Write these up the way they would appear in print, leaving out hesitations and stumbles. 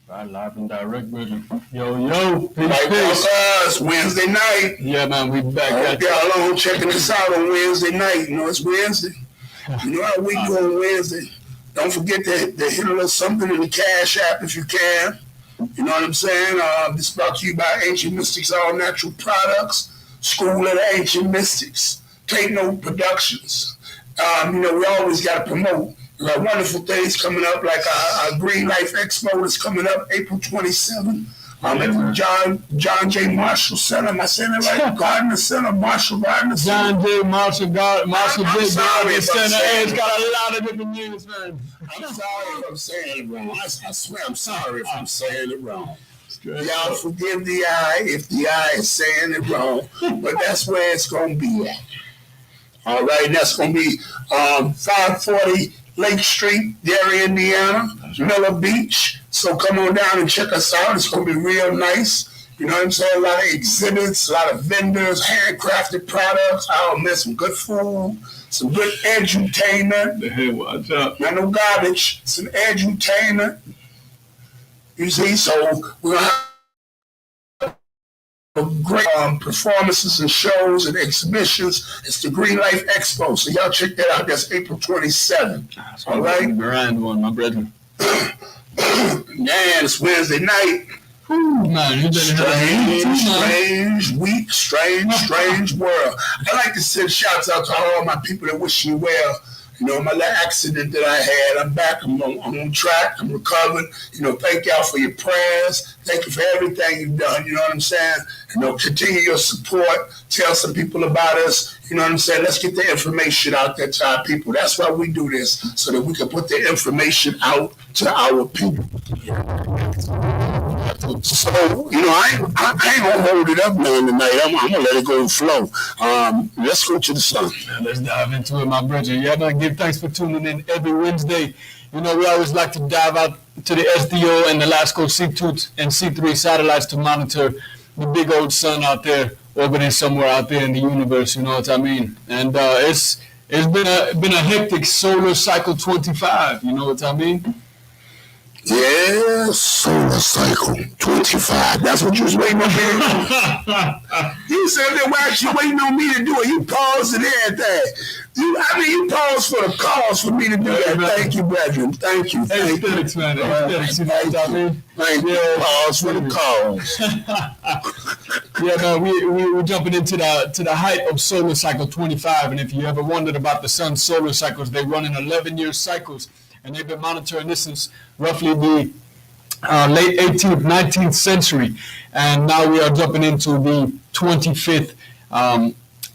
Right, live and direct, brother. Yo, peace, Lightwalkers, Wednesday night. Yeah, man, we back at y'all on checking us out on Wednesday night. You know, it's Wednesday. You know how we do on Wednesday. Don't forget to hit a little something in the Cash App if you can. You know what I'm saying? This is brought to you by Ancient Mystics All Natural Products, School of the Ancient Mystics, Take Note Productions. We always got to promote. We got wonderful things coming up, like our Green Life Expo is coming up April 27th. At the John J. Marshall Center. Am I saying it right? Gardner Center, Marshall Gardner Center. John J. Marshall J. Gardner Center. It's got a lot of different names, man. I'm sorry if I'm saying it wrong. I swear I'm sorry if I'm saying it wrong. Y'all forgive the eye if the eye is saying it wrong, but that's where it's going to be at. All right, that's going to be 540 Lake Street, Derry, Indiana, Miller Beach. So come on down and check us out. It's going to be real nice. You know what I'm saying? A lot of exhibits, a lot of vendors, handcrafted products. Oh, man, some good food, some good edutainment. Hey, watch out. Not no garbage, some edutainment. You see, so we're going to have great performances and shows and exhibitions. It's the Green Life Expo. So y'all check that out. That's April 27th. All right? Grand one, my brethren. Man, it's Wednesday night. Ooh, man, strange week, strange world. I like to send shouts out to all my people that wish me well. You know, my little accident that I had, I'm back, I'm on track, I'm recovering. You know, thank y'all for your prayers. Thank you for everything you've done, you know what I'm saying? You know, continue your support. Tell some people about us, you know what I'm saying? Let's get the information out there to our people. That's why we do this, so that we can put the information out to our people. So, you know, I ain't gonna hold it up, man, tonight. I'm gonna let it go and flow. Let's go to the sun. Man, let's dive into it, my brother. Yeah, man, give thanks for tuning in every Wednesday. You know, we always like to dive out to the SDO and the Lasco C2 and C3 satellites to monitor the big old sun out there, orbiting somewhere out there in the universe, you know what I mean? And it's been a hectic solar cycle 25, you know what I mean? Yeah, solar cycle 25. That's what you was waiting on me to do. You said that while you waiting on me to do it, you paused and everything. You paused for the cause for me to do that. Thank you, brethren. Thank you. Aesthetics, man. Aesthetics, you know what I mean? Thank you. Pause for the cause. Yeah, man, we're jumping into the height of solar cycle 25. And if you ever wondered about the sun's solar cycles, they run in 11-year cycles. And they've been monitoring this since roughly the late 18th, 19th century. And now we are jumping into the 25th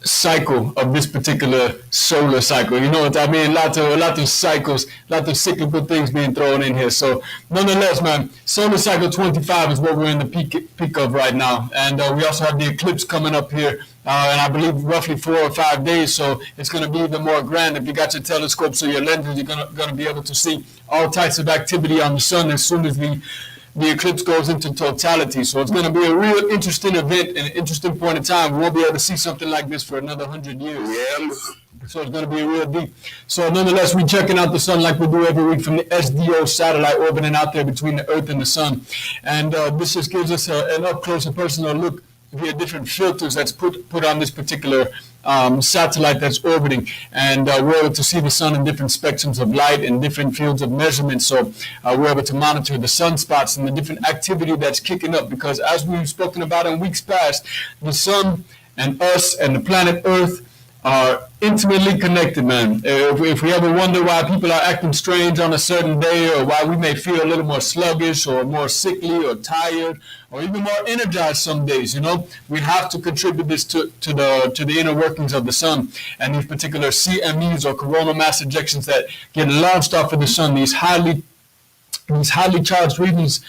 cycle of this particular solar cycle. You know what I mean? A lot of cycles, a lot of cyclical things being thrown in here. So nonetheless, man, solar cycle 25 is what we're in the peak of right now. And we also have the eclipse coming up here. And I believe roughly 4 or 5 days, so it's going to be even more grand. If you got your telescopes or your lenses, you're going to be able to see all types of activity on the sun as soon as the eclipse goes into totality. So it's going to be a real interesting event and an interesting point in time. We won't be able to see something like this for another 100 years. Yeah. So it's going to be real deep. So nonetheless, we're checking out the sun like we do every week from the SDO satellite orbiting out there between the Earth and the sun. And this just gives us an up-close and personal look via different filters that's put on this particular satellite that's orbiting, and we're able to see the sun in different spectrums of light and different fields of measurement. So we're able to monitor the sunspots and the different activity that's kicking up, because as we've spoken about in weeks past, the sun and us and the planet Earth are intimately connected, man. If we ever wonder why people are acting strange on a certain day, or why we may feel a little more sluggish or more sickly or tired or even more energized some days, you know, we have to contribute this to the inner workings of the sun and these particular CMEs or coronal mass ejections that get launched off of the sun, these highly charged regions,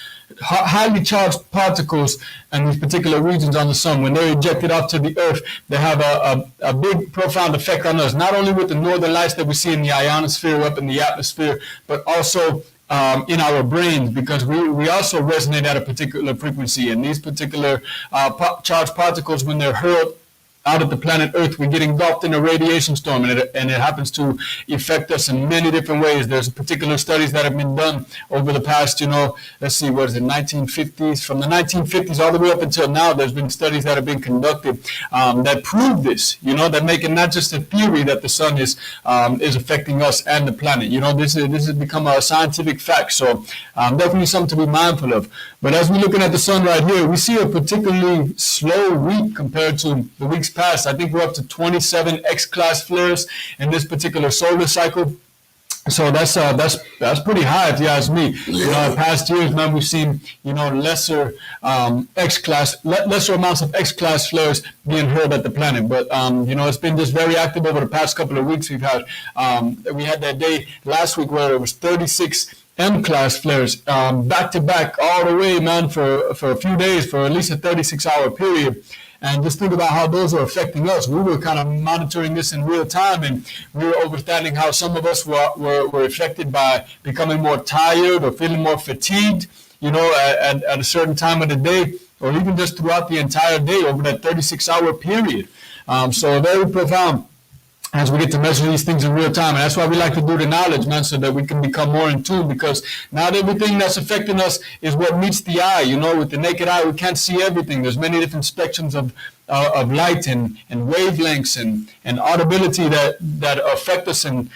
highly charged particles and these particular regions on the sun. When they're ejected off to the Earth, they have a big, profound effect on us, not only with the northern lights that we see in the ionosphere up in the atmosphere, but also in our brains, because we also resonate at a particular frequency. And these particular charged particles, when they're hurled out at the planet Earth, we get engulfed in a radiation storm, and it happens to affect us in many different ways. There's particular studies that have been done over the past, let's see, what is it, 1950s? From the 1950s all the way up until now, there's been studies that have been conducted that prove this, that make it not just a theory that the sun is affecting us and the planet. This has become a scientific fact, so definitely something to be mindful of. But as we're looking at the sun right here, we see a particularly slow week compared to the weeks past. I think we're up to 27 X-class flares in this particular solar cycle. So that's pretty high if you ask me. In past years, man, we've seen lesser lesser amounts of X-class flares being hurled at the planet. But it's been just very active over the past couple of weeks. We had that day last week where it was 36 M-class flares back to back all the way, man, for a few days, for at least a 36-hour period. And just think about how those are affecting us. We were kind of monitoring this in real time, and we were understanding how some of us were affected by becoming more tired or feeling more fatigued, at a certain time of the day, or even just throughout the entire day over that 36-hour period. So very profound as we get to measure these things in real time. And that's why we like to do the knowledge, man, so that we can become more in tune, because not everything that's affecting us is what meets the eye. With the naked eye, we can't see everything. There's many different spectrums of light and wavelengths and audibility that affect us in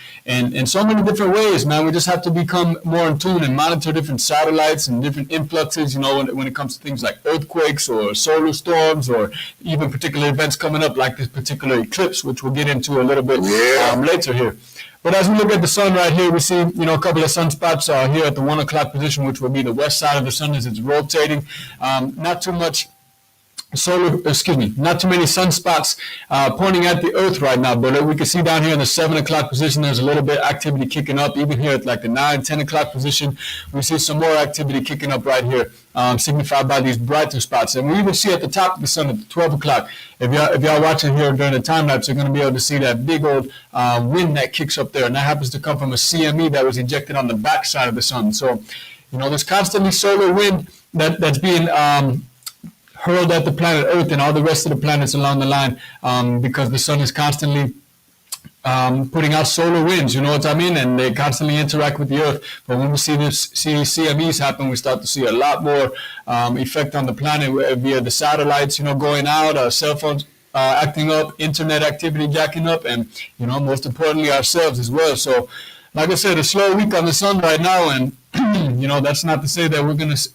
so many different ways, man. We just have to become more in tune and monitor different satellites and different influxes, when it comes to things like earthquakes or solar storms or even particular events coming up like this particular eclipse, which we'll get into a little bit later here. But as we look at the sun right here, we see, a couple of sunspots here at the 1 o'clock position, which will be the west side of the sun as it's rotating. Not too many sunspots pointing at the Earth right now, but we can see down here in the 7 o'clock position, there's a little bit of activity kicking up. Even here at like the 9, 10 o'clock position, we see some more activity kicking up right here, signified by these brighter spots. And we even see at the top of the sun at 12 o'clock, if y'all watching here during the time lapse, you're going to be able to see that big old wind that kicks up there, and that happens to come from a CME that was ejected on the back side of the sun. So, there's constantly solar wind that's being hurled at the planet Earth and all the rest of the planets along the line, because the sun is constantly putting out solar winds, you know what I mean? And they constantly interact with the Earth. But when we see CMEs happen, we start to see a lot more effect on the planet via the satellites, going out, cell phones acting up, internet activity jacking up, and, most importantly, ourselves as well. So, like I said, a slow week on the sun right now, and that's not to say that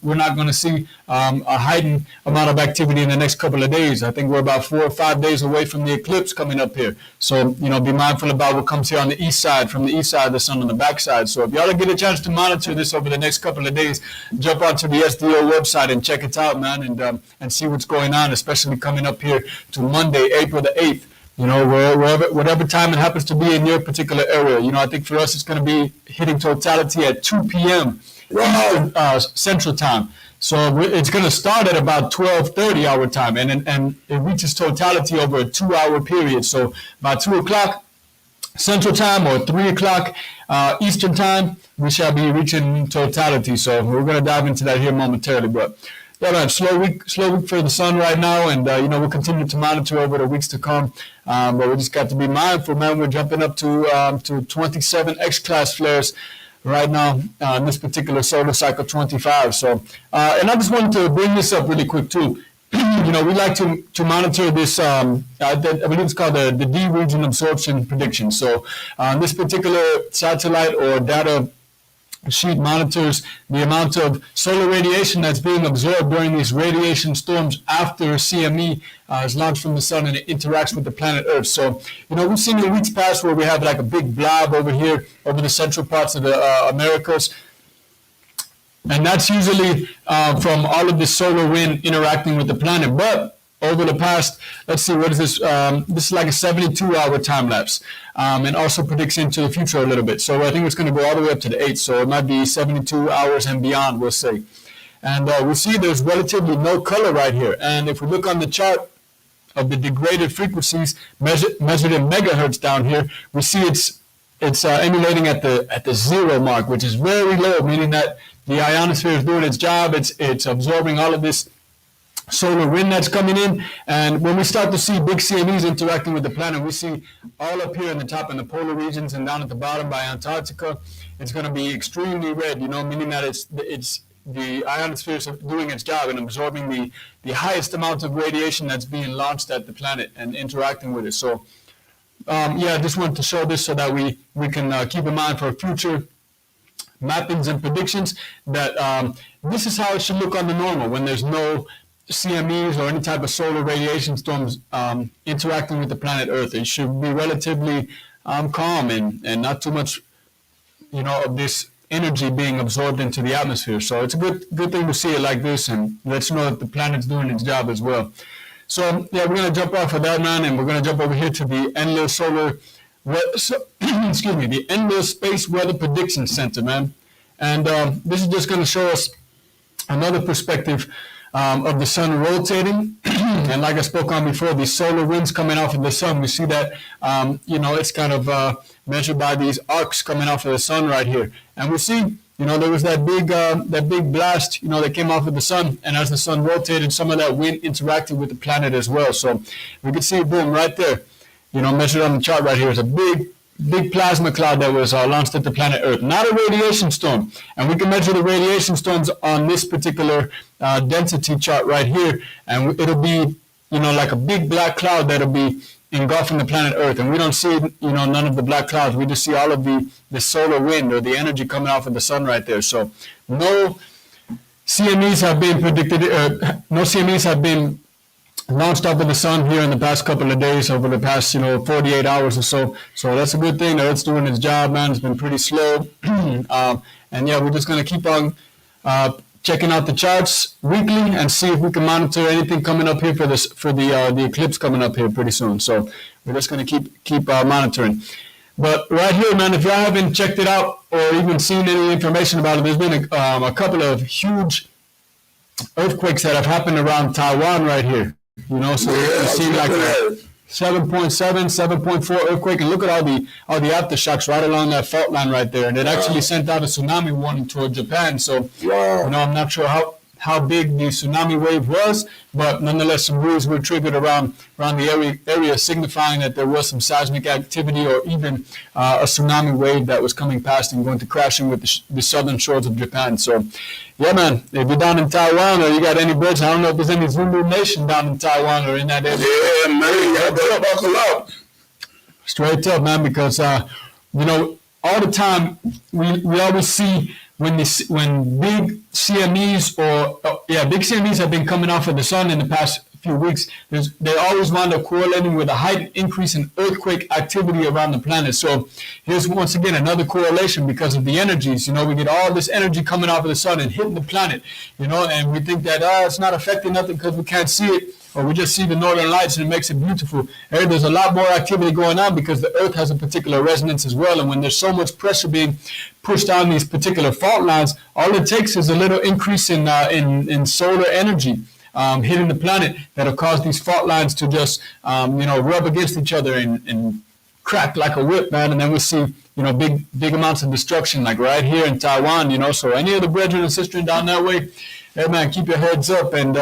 we're not gonna see a heightened amount of activity in the next couple of days. I think we're about 4 or 5 days away from the eclipse coming up here. So be mindful about what comes here on the east side, from the east side of the sun on the back side. So if y'all get a chance to monitor this over the next couple of days, jump onto the SDO website and check it out, man, and see what's going on, especially coming up here to Monday, April the 8th. Whatever time it happens to be in your particular area. I think for us it's going to be hitting totality at 2 p.m. Central Time. So it's going to start at about 12:30 our time, and it reaches totality over a 2-hour period. So about 2 o'clock Central Time or 3 o'clock Eastern Time, we shall be reaching totality. So we're going to dive into that here momentarily, but. Yeah, man, slow week for the sun right now, and we'll continue to monitor over the weeks to come. But we just got to be mindful, man. We're jumping up to 27 X-class flares right now in this particular solar cycle 25. So, and I just wanted to bring this up really quick too. We like to monitor this. I believe it's called the D region absorption prediction. So, this particular satellite or data sheet monitors the amount of solar radiation that's being absorbed during these radiation storms after CME is launched from the sun and it interacts with the planet Earth. So, we've seen in weeks past where we have like a big blob over here over the central parts of the Americas. And that's usually from all of this solar wind interacting with the planet. But over the past, let's see, what is this? This is like a 72-hour time lapse, and also predicts into the future a little bit. So I think it's going to go all the way up to the 8th. So it might be 72 hours and beyond, we'll say. And we see there's relatively no color right here. And if we look on the chart of the degraded frequencies measured in megahertz down here, we see it's emulating at the 0 mark, which is very low, meaning that the ionosphere is doing its job. It's absorbing all of this solar wind that's coming in. And when we start to see big CMEs interacting with the planet, we see all up here in the top in the polar regions and down at the bottom by Antarctica, it's going to be extremely red, meaning that it's the ionosphere is doing its job and absorbing the highest amount of radiation that's being launched at the planet and interacting with it. So, I just wanted to show this so that we can keep in mind for future mappings and predictions that this is how it should look on the normal when there's no CMEs or any type of solar radiation storms interacting with the planet Earth. It should be relatively calm and not too much, of this energy being absorbed into the atmosphere. So it's a good thing to see it like this, and lets you know that the planet's doing its job as well. So we're going to jump off of that, man, and we're going to jump over here to the endless the Endless Space Weather Prediction Center, man. And this is just going to show us another perspective of the sun rotating. And like I spoke on before, these solar winds coming off of the sun, we see that, it's kind of measured by these arcs coming off of the sun right here. And we see, there was that big blast, that came off of the sun. And as the sun rotated, some of that wind interacted with the planet as well. So we can see, boom, right there, measured on the chart right here is a big plasma cloud that was launched at the planet Earth, not a radiation storm. And we can measure the radiation storms on this particular density chart right here, and it'll be, like a big black cloud that'll be engulfing the planet Earth. And we don't see, none of the black clouds. We just see all of the solar wind or the energy coming off of the sun right there. So no CMEs have been predicted, no CMEs have been launched up in the sun here in the past couple of days, over the past 48 hours or so. So that's a good thing. The Earth's doing its job, man. It's been pretty slow. We're just going to keep on checking out the charts weekly and see if we can monitor anything coming up here for the eclipse coming up here pretty soon. So we're just going to keep monitoring. But right here, man, if y'all haven't checked it out or even seen any information about it, there's been a couple of huge earthquakes that have happened around Taiwan right here. So you see like 7.7, 7.4 earthquake, and look at all the aftershocks right along that fault line right there. And it actually sent out a tsunami warning toward Japan. So, I'm not sure how big the tsunami wave was, but nonetheless, some rules were triggered around the area, signifying that there was some seismic activity or even a tsunami wave that was coming past and going to crashing with the southern shores of Japan. So, man, if you're down in Taiwan or you got any bridge, I don't know if there's any Zulu Nation down in Taiwan or in that area. Yeah, man, y'all better buckle up. Straight up, man, because, all the time we always see when big CMEs big CMEs have been coming off of the sun in the past few weeks, they always wind up correlating with a heightened increase in earthquake activity around the planet. So here's once again another correlation because of the energies. We get all this energy coming off of the sun and hitting the planet, and we think that it's not affecting nothing because we can't see it, or we just see the northern lights and it makes it beautiful. There's a lot more activity going on because the Earth has a particular resonance as well. And when there's so much pressure being pushed on these particular fault lines, all it takes is a little increase in solar energy hitting the planet that'll cause these fault lines to just rub against each other and crack like a whip, man. And then we see big amounts of destruction, like right here in Taiwan. So any of the brethren and sisters down that way, hey man, keep your heads up and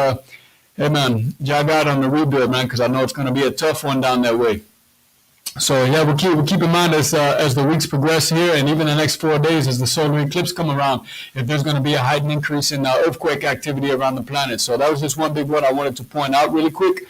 hey man, jag out on the rebuild, man, because I know it's going to be a tough one down that way. So we'll keep in mind as the weeks progress here, and even the next 4 days as the solar eclipse come around, if there's going to be a heightened increase in earthquake activity around the planet. So that was just one big one I wanted to point out really quick.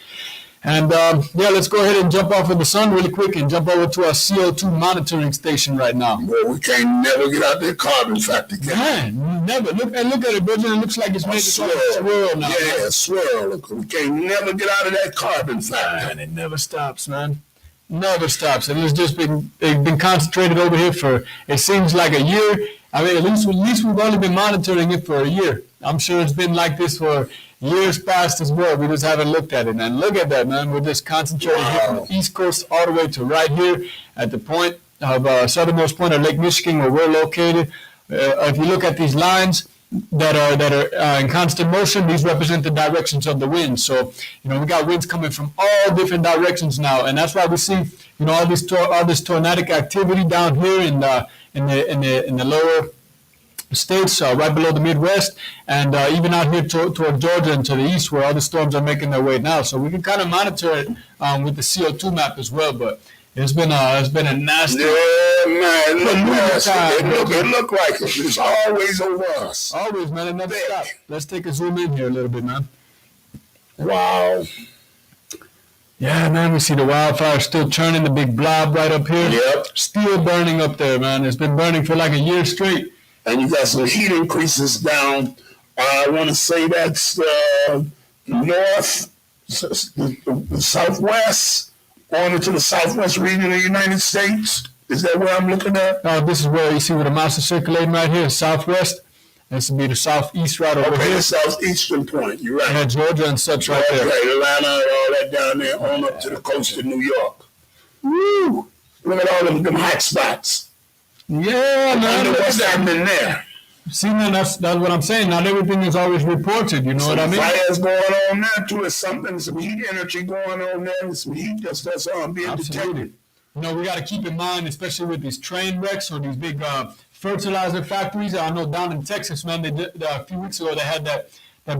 And let's go ahead and jump off of the sun really quick and jump over to our CO2 monitoring station right now. Well, we can't never get out that carbon factor, man. Never. Look at it, brother. It looks like it's made to swirl now. Yeah, swirl. Look, we can't never get out of that carbon factor. Man, it never stops, man. Never stops. And it's just been concentrated over here for, it seems like a year. I mean, at least we've only been monitoring it for a year. I'm sure it's been like this for years past as well. We just haven't looked at it. And look at that, man. We're just concentrated here from the East Coast all the way to right here at the point of southernmost point of Lake Michigan where we're located. If you look at these lines that are in constant motion, these represent the directions of the wind. So, we got winds coming from all different directions now. And that's why we see, all this tornadic activity down here in the lower states, right below the Midwest, and even out here toward Georgia and to the east, where all the storms are making their way now. So we can kind of monitor it with the CO2 map as well. But it's been a nasty. Yeah, man. It look like it's always over us. Always, man. It never stops. Let's take a zoom in here a little bit, man. Wow. Yeah, man, we see the wildfire still churning, the big blob right up here. Yep. Still burning up there, man. It's been burning for like a year straight. And you got some heat increases down. I want to say that's north, the southwest, on into the southwest region of the United States. Is that where I'm looking at? This is where you see where the mouse is circulating right here, southwest. This would be the southeast right over here. The southeastern point. You're right. Yeah, Georgia and such right there. Right, Atlanta and all that down there, on up to the coast of New York. Woo! Look at all them hot spots. Yeah, man. What's happening there? See, man, that's what I'm saying. Not everything is always reported. You know what I mean? Fires going on there too. There's some heat energy going on there. And some heat that's being detected. You know, we got to keep in mind, especially with these train wrecks or these big fertilizer factories. I know down in Texas, man, they did, a few weeks ago they had that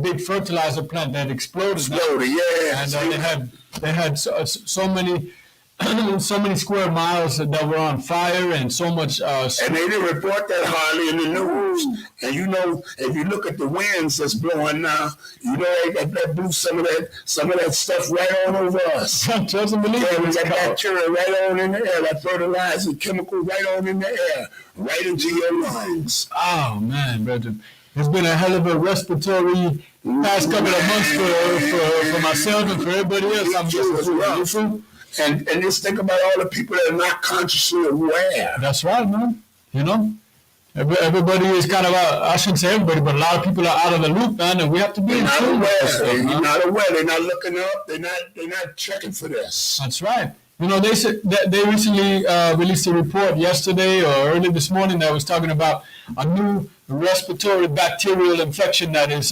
big fertilizer plant that exploded. Yeah. And they had so many square miles that were on fire and so much. And they didn't report that hardly in the news. And you know, if you look at the winds that's blowing now, you know that blew some of that stuff right on over us. Doesn't believe it. We got bacteria right on in the air, that fertilizer chemical right on in the air, right into your lungs. Oh man, Brendan. It's been a hell of a respiratory past couple of months for myself and for everybody else. I'm just And just think about all the people that are not consciously aware. That's right, man. You know, everybody is kind of I shouldn't say everybody, but a lot of people are out of the loop, man, and we have to be not aware. They're not aware. They're not looking up. They're not checking for this. That's right. You know, they said that they recently released a report yesterday or early this morning that was talking about a new respiratory bacterial infection that is,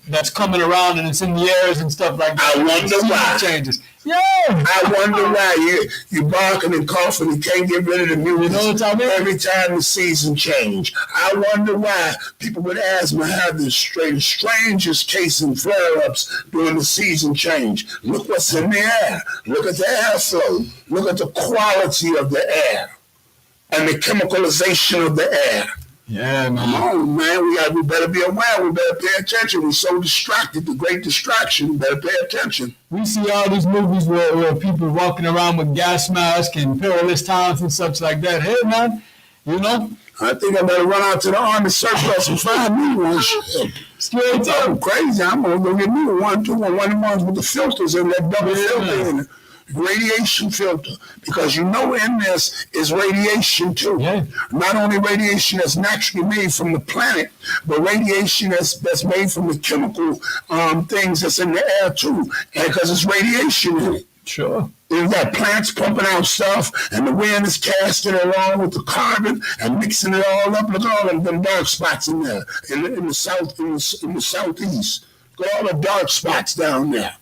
that's coming around and it's in the airs and stuff like that. I wonder why. Changes. Yeah. I wonder why you barking and coughing and can't get rid of the mucus. You know what I mean? Every time the season change. I wonder why people with asthma have the strangest case and flare-ups during the season change. Look what's in the air. Look at the airflow. Look at the quality of the air and the chemicalization of the air. Yeah, man. Come on, man. We better be aware. We better pay attention. We're so distracted. The great distraction. We better pay attention. We see all these movies where people walking around with gas masks and perilous times and such like that. Hey, man, you know? I think I better run out to the Army surplus and find me one. Straight up. I'm crazy. I'm going to go get me one of the ones with the filters and that double filter in it. Radiation filter, because you know in this is radiation too. Yeah. Not only radiation that's naturally made from the planet, but radiation that's made from the chemical things that's in the air too, because it's radiation in it. Sure. You've got plants pumping out stuff, and the wind is casting it along with the carbon and mixing it all up. Look at all them dark spots in there, in the southeast. Look at all the dark spots down there.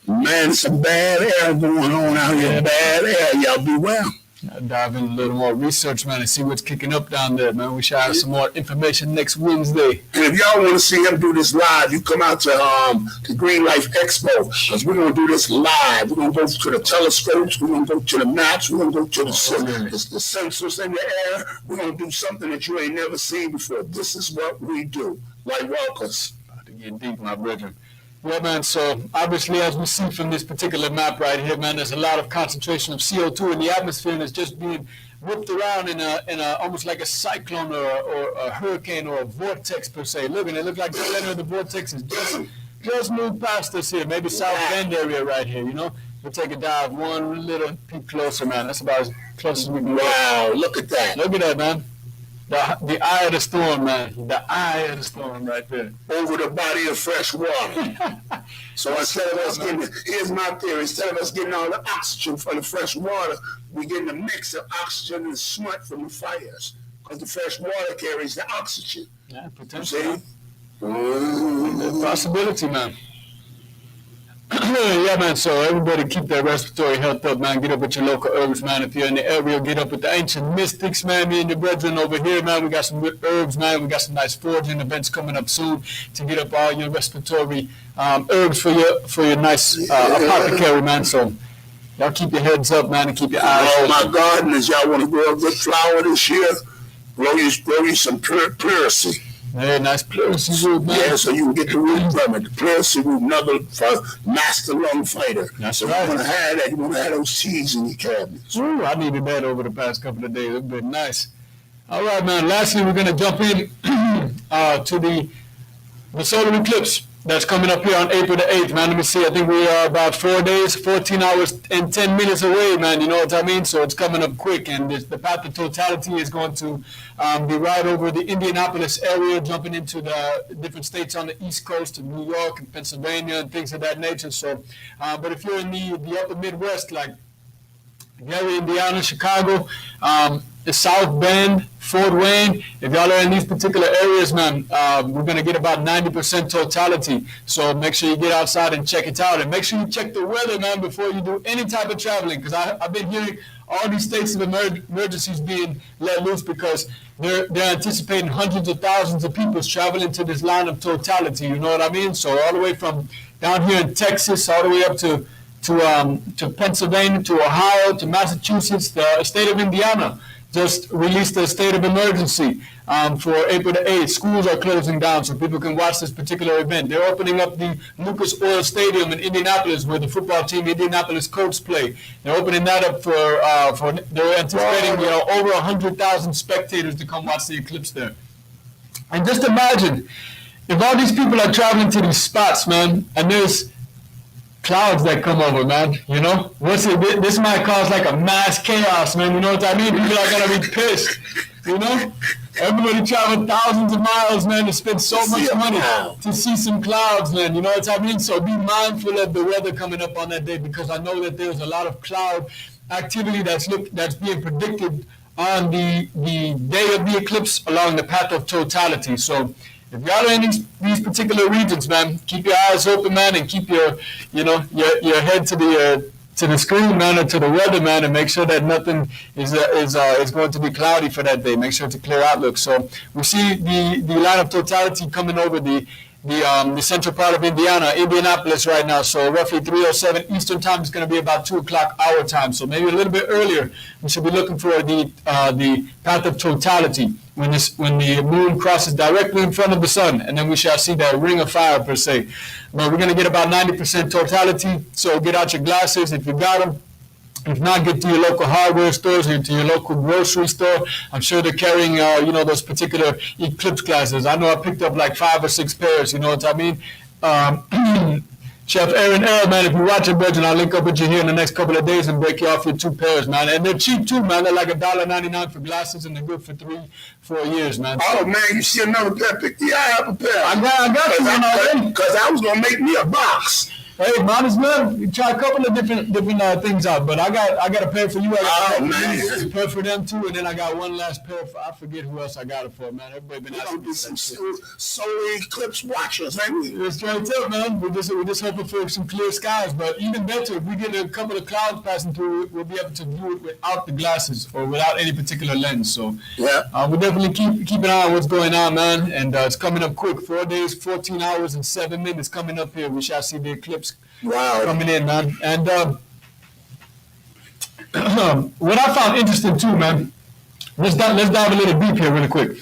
Man, some bad air going on out here. Bad air. Y'all beware. I'll dive in a little more research, man, and see what's kicking up down there, man. We should have some more information next Wednesday. And if y'all want to see him do this live, you come out to Green Life Expo, because we're going to do this live. We're going to go to the telescopes. We're going to go to the maps. We're going to go to the sensors in the air. We're going to do something that you ain't never seen before. This is what we do. Lightwalkers. About to get deep, my brethren. Yeah, man, so obviously, as we see from this particular map right here, man, there's a lot of concentration of CO2 in the atmosphere, and it's just being whipped around in a almost like a cyclone or a hurricane or a vortex, per se. Look, and it looks like the center of the vortex is just moved past us here, maybe South Bend area right here, you know? We'll take a dive one little peek closer, man. That's about as close as we can go. Wow, look at that. Look at that, man. The eye of the storm, man. The eye of the storm right there. Over the body of fresh water. So instead of us getting, here's my theory, instead of us getting all the oxygen from the fresh water, we're getting a mix of oxygen and smut from the fires. Because the fresh water carries the oxygen. Yeah, potentially. See? Possibility, man. Yeah, man. So everybody keep their respiratory health up, man. Get up with your local herbs, man. If you're in the area, get up with the ancient mystics, man. Me and your brethren over here, man. We got some good herbs, man. We got some nice foraging events coming up soon to get up all your respiratory herbs for your nice apothecary, man. So y'all keep your heads up, man, and keep your eyes All open. my gardeners, y'all want to grow a good flower this year? Grow you some pleurisy. Hey, nice pleurisy root, man. Yeah, so you can get the root from it. The pleurisy root, another master lung fighter. That's so right. You want to have that. You want to have those teas in your cabinets. Ooh, I needed that over the past couple of days. It's been nice. All right, man. Lastly, we're going to jump in to the solar eclipse that's coming up here on April the 8th, man. Let me see. I think we are about 4 days, 14 hours, and 10 minutes away, man. You know what I mean? So it's coming up quick, and the path of totality is going to be right over the Indianapolis area, jumping into the different states on the East Coast of New York and Pennsylvania and things of that nature. So, but if you're in the upper Midwest, like Gary, Indiana, Chicago, the South Bend, Fort Wayne, if y'all are in these particular areas, man, we're going to get about 90% totality. So make sure you get outside and check it out. And make sure you check the weather, man, before you do any type of traveling. Because I've been hearing all these states of emergencies being let loose because they're anticipating hundreds of thousands of people traveling to this line of totality. You know what I mean? So all the way from down here in Texas, all the way up to Pennsylvania, to Ohio, to Massachusetts, the state of Indiana just released a state of emergency for April the 8th. Schools are closing down so people can watch this particular event. They're opening up the Lucas Oil Stadium in Indianapolis where the football team Indianapolis Colts play. They're opening that up for they're anticipating over 100,000 spectators to come watch the eclipse there. And just imagine if all these people are traveling to these spots, man, and there's clouds that come over, man, you know? This might cause like a mass chaos, man, you know what I mean? People are gonna be pissed, you know? Everybody traveled thousands of miles, man, to spend so much money to see some clouds, man, you know what I mean? So be mindful of the weather coming up on that day because I know that there's a lot of cloud activity that's being predicted on the day of the eclipse along the path of totality. So if y'all are in these particular regions, man, keep your eyes open, man, and keep your head to the screen, man, or to the weather, man, and make sure that nothing is going to be cloudy for that day. Make sure it's a clear outlook. So we see the line of totality coming over the central part of Indianapolis right now. So roughly 3:07 Eastern time is going to be about 2 o'clock our time. So maybe a little bit earlier. We should be looking for the path of totality when the moon crosses directly in front of the sun, and then we shall see that ring of fire per se. But we're going to get about 90% totality. So get out your glasses if you got them. If not, get to your local hardware stores or to your local grocery store. I'm sure they're carrying, those particular eclipse glasses. I know I picked up like 5 or 6 pairs, you know what I mean? Chef Aaron Earl, man, if you watch it, brethren, I'll link up with you here in the next couple of days and break you off your 2 pairs, man. And they're cheap too, man. They're like $1.99 for glasses, and they're good for 3-4 years, man. Oh, man, you see another pair? Yeah, I have a pair. I got you one already. Because I was going to make me a box. Hey, might as well. You try a couple of different things out, but I got a pair for you. I got a pair for them too, and then I got one last pair for, I forget who else I got it for, man. Everybody been asking me some solar eclipse watchers, ain't we? It's straight up, man. We're just hoping for some clear skies, but even better, if we get a couple of clouds passing through, we'll be able to view it without the glasses or without any particular lens. So yeah, we'll definitely keep an eye on what's going on, man. And it's coming up quick. 4 days, 14 hours, and 7 minutes coming up here. We shall see the eclipse. Wow. Coming in, man. And what I found interesting too, man, let's dive a little deep here really quick.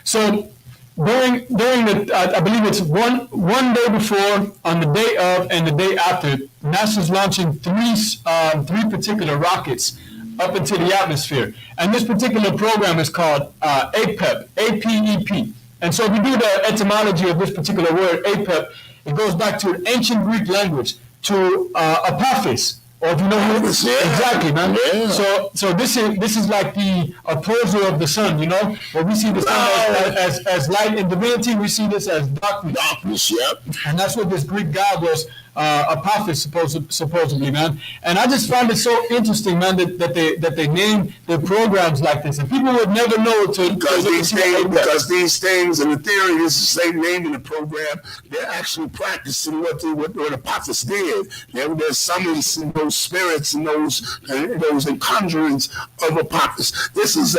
So during the, I believe it's one day before, on the day of, and the day after, NASA's launching three particular rockets up into the atmosphere. And this particular program is called APEP, A-P-E-P. And so if you do the etymology of this particular word, APEP, it goes back to an ancient Greek language, to Apophis, or if you know who it is. Exactly, man. Yeah. So this is like the opposer of the sun, you know? Where we see the sun as light in divinity, we see this as darkness. Darkness, yep. And that's what this Greek god was Apophis, supposedly, man. And I just find it so interesting, man, that they name their programs like this, and people would never know because these things, and the theory is the same name in the program. They're actually practicing what Apophis did. They're summoning those spirits and those conjurings of Apophis. This is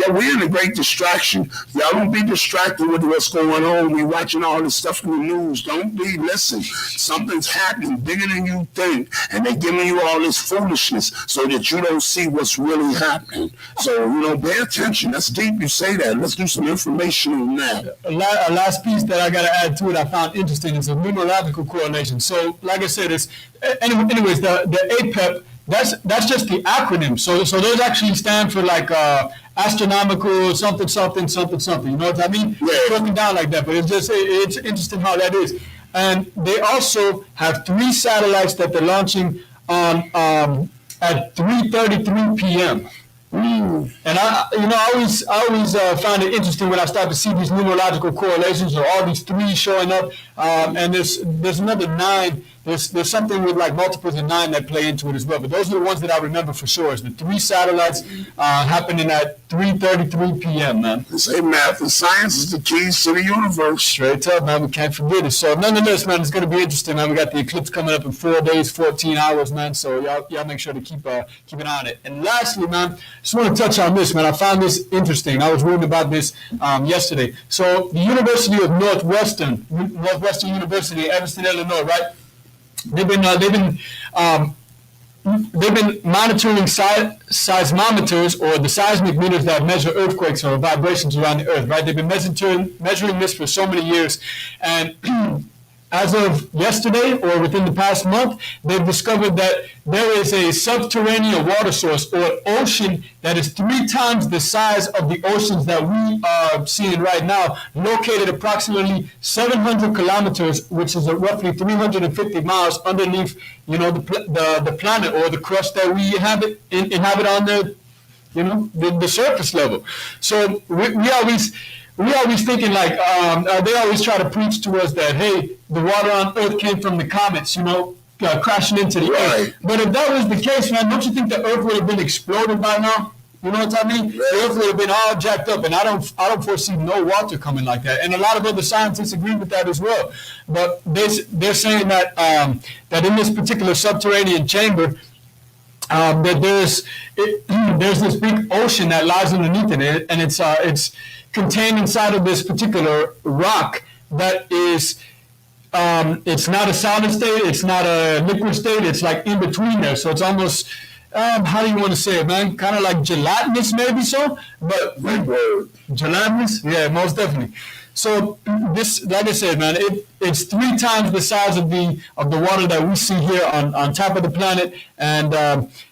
we're in a great distraction. Y'all don't be distracted with what's going on. We're watching all this stuff in the news. Don't be. Listen, something's happening bigger than you think, and they're giving you all this foolishness so that you don't see what's really happening. So, pay attention. That's deep you say that. Let's do some information on that. A last piece that I got to add to it I found interesting is a numerological correlation. So, like I said, anyways, the APEP, that's just the acronym. So those actually stand for like astronomical something. You know what I mean? Yeah. It's broken down like that, but it's interesting how that is. And they also have 3 satellites that they're launching on at 3:33 p.m. And I always find it interesting when I start to see these numerological correlations or all these 3 showing up. And there's another 9. There's something with like multiples of 9 that play into it as well. But those are the ones that I remember for sure. Is the 3 satellites happening at 3:33 p.m. Man. Say math and science is the keys to the universe. Straight up, man. We can't forget it. So nonetheless, man, it's going to be interesting, man. We got the eclipse coming up in 4 days, 14 hours, man. So y'all make sure to keep an eye on it. And lastly, man, just want to touch on this, man. I found this interesting. I was reading about this yesterday. So the University of Northwestern University, Evanston, Illinois, right? They've been monitoring seismometers, or the seismic meters that measure earthquakes or vibrations around the earth, right? They've been measuring this for so many years, and as of yesterday, or within the past month, they've discovered that there is a subterranean water source, or an ocean, that is 3 times the size of the oceans that we are seeing right now, located approximately 700 kilometers, which is roughly 350 miles underneath, the planet, or the crust that we inhabit on the surface level. So we always thinking like, they always try to preach to us that, hey, the water on Earth came from the comets, crashing into the Earth. But if that was the case, man, don't you think the Earth would have been exploded by now? You know what I mean? The Earth would have been all jacked up, and I don't foresee no water coming like that. And a lot of other scientists agree with that as well. But they're saying that that in this particular subterranean chamber, that there's this big ocean that lies underneath it, and it's contained inside of this particular rock that is, it's not a solid state, it's not a liquid state, it's like in between there. So it's almost, how do you want to say it, man? Kind of like gelatinous, maybe so, but gelatinous, yeah, most definitely. So this, like I said, man, it's 3 times the size of the water that we see here on top of the planet, and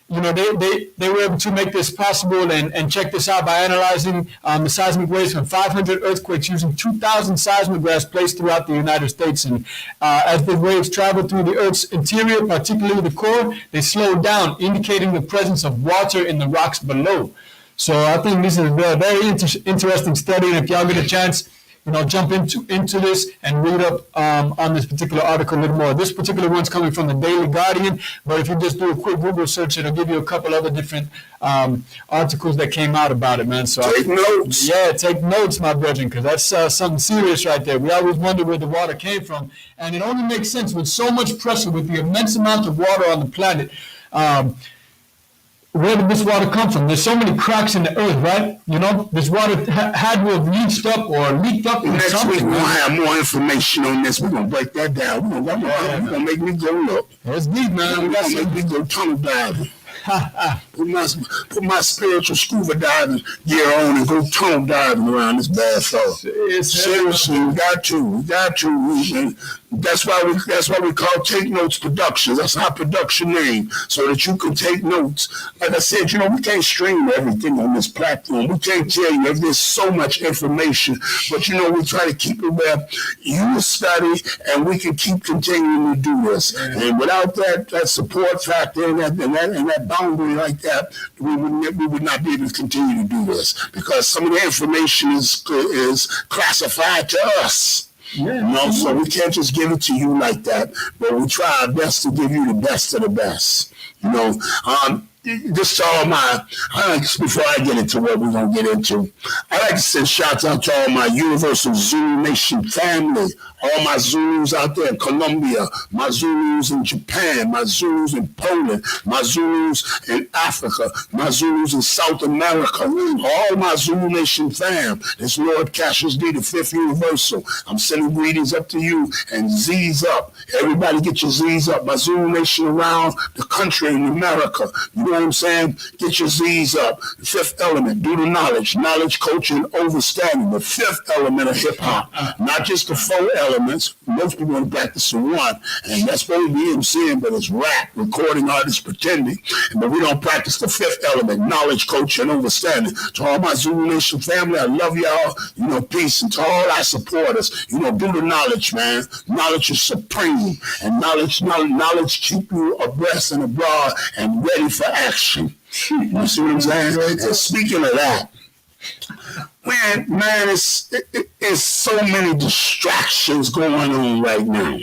they were able to make this possible and check this out by analyzing the seismic waves from 500 earthquakes using 2,000 seismographs placed throughout the United States. And as the waves travel through the Earth's interior, particularly the core, they slow down, indicating the presence of water in the rocks below. So I think this is a very interesting study, and if y'all get a chance, jump into this and read up on this particular article a little more. This particular one's coming from the Daily Guardian, but if you just do a quick Google search, it'll give you a couple other different articles that came out about it, man. So take notes. Yeah, take notes, my brethren, because that's something serious right there. We always wonder where the water came from, and it only makes sense with so much pressure, with the immense amount of water on the planet. Where did this water come from? There's so many cracks in the earth, right? This water had to have leached up or leaked up. Next week we'll have more information on this. We're gonna break that down. We're gonna make me go look. That's deep, man. We're gonna make me go tunnel diving. Put my spiritual scuba diving gear on and go tunnel diving around this bad fellow. Seriously, we got to. That's why we call Take Notes Productions. That's our production name, so that you can take notes. Like I said, we can't stream everything on this platform. We can't tell you if there's so much information, but we try to keep it where you study and we can keep continuing to do this. And without that support factor and that boundary like that, we would not be able to continue to do this, because some of the information is classified to us. Yeah. You know, so we can't just give it to you like that, but we try our best to give you the best of the best. You know, just to all before I get into what we're going to get into, I like to send shouts out to all my Universal Zulu Nation family, all my Zulus out there in Colombia, my Zulus in Japan, my Zulus in Poland, my Zulus in Africa, my Zulus in South America, all my Zulu Nation fam. It's Lord Cassius D, the Fifth Universal. I'm sending greetings up to you and Z's up. Everybody get your Z's up. My Zulu Nation around the country in America. You know what I'm saying? Get your Z's up. The fifth element, do the knowledge, culture, and understanding. The fifth element of hip hop, not just the four elements. Most people want to practice the one, and that's what we MCing, but it's rap, recording artists pretending. But we don't practice the fifth element, knowledge, culture, and understanding. To all my Zulu Nation family, I love y'all. You know, peace. And to all our supporters, you know, do the knowledge, man. Knowledge is supreme, and knowledge keep you abreast and abroad and ready for action. You see what I'm saying? And speaking of that, man, it's so many distractions going on right now.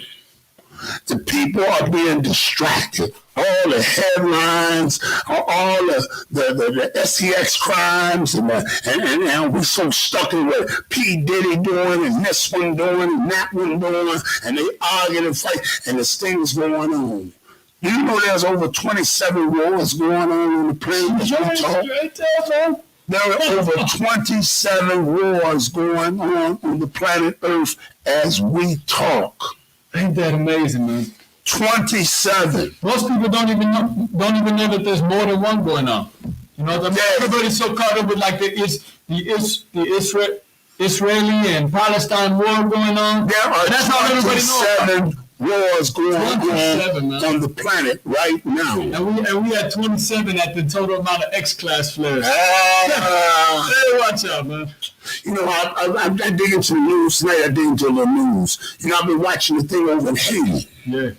The people are being distracted. All the headlines, all the SEX crimes, and we're so stuck in what P. Diddy doing, and this one doing, and that one doing, and they arguing and fight, and there's things going on. You know there's over 27 wars going on the planet. There are over 27 wars going on the planet Earth as we talk. Ain't that amazing, man? 27. Most people don't even know that there's more than one going on. You know, everybody's so caught up with like the Israeli and Palestine war going on. There are that's all everybody knows. Wars going on the planet right now. And we had 27 at the total amount of X-class flares. Hey, watch out, man. You know, I dig into the news tonight. I dig into the news. You know, I've been watching the thing over in Haiti. Yeah.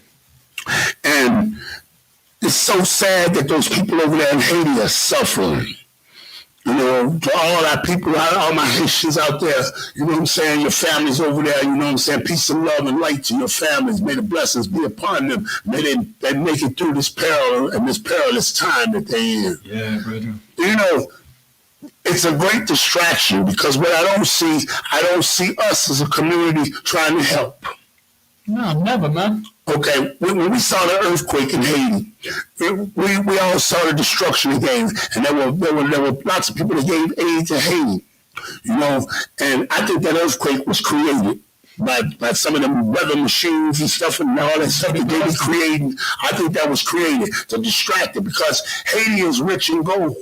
And it's so sad that those people over there in Haiti are suffering. You know, to all our people, all my Haitians out there, you know what I'm saying, your families over there, you know what I'm saying, peace and love and light to your families. May the blessings be upon them. May they make it through this peril and this perilous time that they're in. Yeah, brother. You know, it's a great distraction because what I don't see us as a community trying to help. No, never, man. Okay, when we saw the earthquake in Haiti, we all saw the destruction it gave, and there were lots of people that gave aid to Haiti, you know. And I think that earthquake was created by some of them weather machines and stuff and all that stuff that they were creating. I think that was created to distract it because Haiti is rich in gold.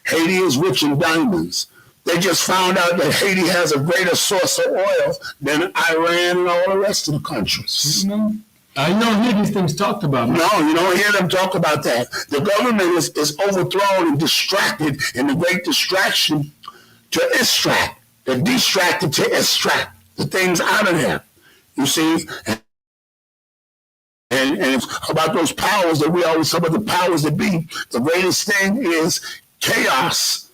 Haiti is rich in diamonds. They just found out that Haiti has a greater source of oil than Iran and all the rest of the countries. Mm-hmm. I don't hear these things talked about. No, you don't hear them talk about that. The government is overthrown and distracted in the great distraction to extract. They're distracted to extract the things out of there. You see? And it's about those powers that we always talk about, the powers that be. The greatest thing is chaos.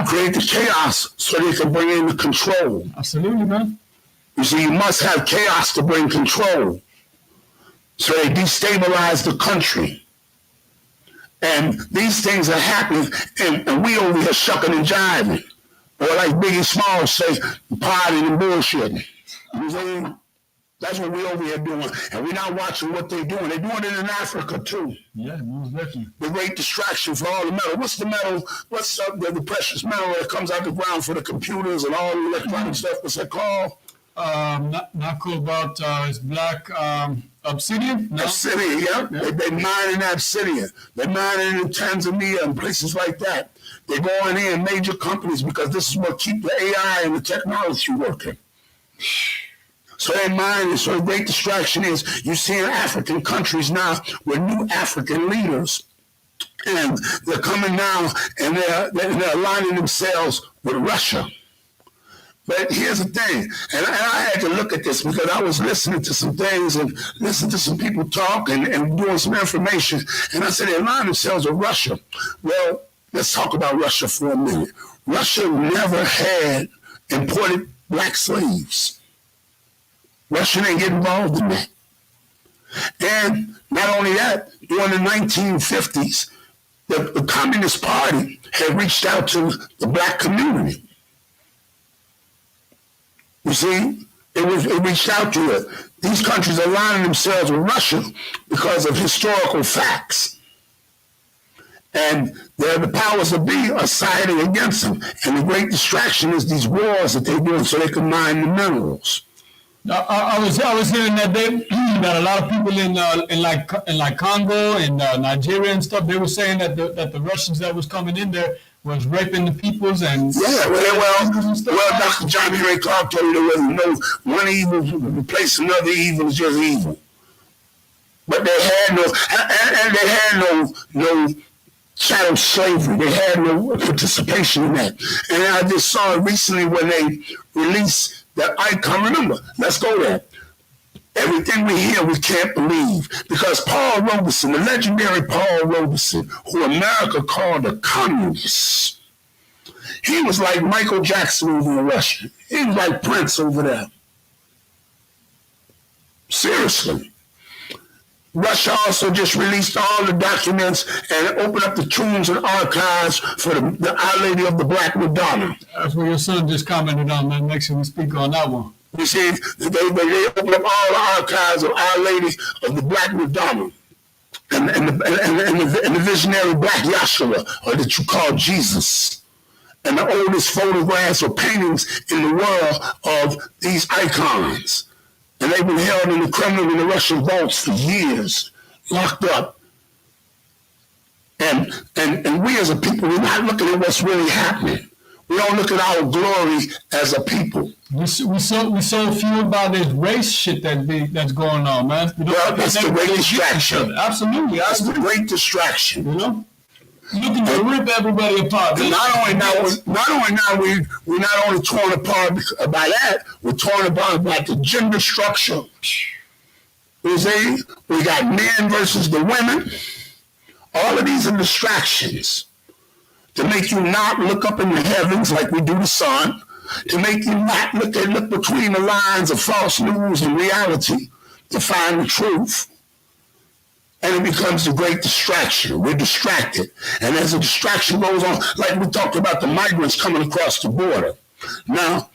Create the chaos so they can bring in the control. Absolutely, man. You see, you must have chaos to bring control. So they destabilize the country. And these things are happening, and we over here shucking and jiving. Or like Biggie Smalls say, partying and bullshitting. You know what I'm saying? That's what we over here doing. And we're not watching what they're doing. They're doing it in Africa, too. Yeah, most definitely. The great distraction for all the metal. What's the metal? What's the precious metal that comes out the ground for the computers and all the electronic stuff? What's that called? Not cobalt. It's black obsidian. No? Obsidian, yeah. They mine in obsidian. They mine it in Tanzania and places like that. They're going in major companies because this is what keep the AI and the technology working. So they mine it. So the great distraction is you see in African countries now with new African leaders, and they're coming now and they're aligning themselves with Russia. But here's the thing, and I had to look at this because I was listening to some things and listening to some people talk and doing some information, and I said they align themselves with Russia. Well, let's talk about Russia for a minute. Russia never had imported black slaves. Russia didn't get involved in that. And not only that, during the 1950s, the Communist Party had reached out to the black community. You see, it reached out to it. These countries aligning themselves with Russia because of historical facts. And the powers that be are siding against them. And the great distraction is these wars that they're doing so they can mine the minerals. I was hearing that that a lot of people in Congo and Nigeria and stuff, they were saying that the Russians that was coming in there was raping the peoples and well, Dr. John Henry Clark told you there was no one evil to replace another evil is just evil. But they had no chattel slavery. They had no participation in that. And I just saw it recently when they released that icon. Remember, let's go there. Everything we hear, we can't believe. Because Paul Robeson, the legendary Paul Robeson, who America called a communist, he was like Michael Jackson over in Russia. He was like Prince over there. Seriously. Russia also just released all the documents and opened up the tombs and archives for the Our Lady of the Black Madonna. That's what your son just commented on, man. Make sure we speak on that one. You see, they opened up all the archives of Our Lady of the Black Madonna and the visionary Black Yahshua, or that you call Jesus, and the oldest photographs or paintings in the world of these icons. And they've been held in the Kremlin and the Russian vaults for years, locked up. And we as a people, we're not looking at what's really happening. We don't look at our glory as a people. We so fueled by this race shit that's going on, man. Well, that's the great distraction. Absolutely. That's the great distraction. You know? Looking to rip everybody apart. Not only now we're not only torn apart by that, we're torn apart by the gender structure. You see, we got men versus the women. All of these are distractions to make you not look up in the heavens like we do the sun, to make you not look between the lines of false news and reality to find the truth. And it becomes a great distraction. We're distracted. And as the distraction goes on, like we talked about the migrants coming across the border. Now,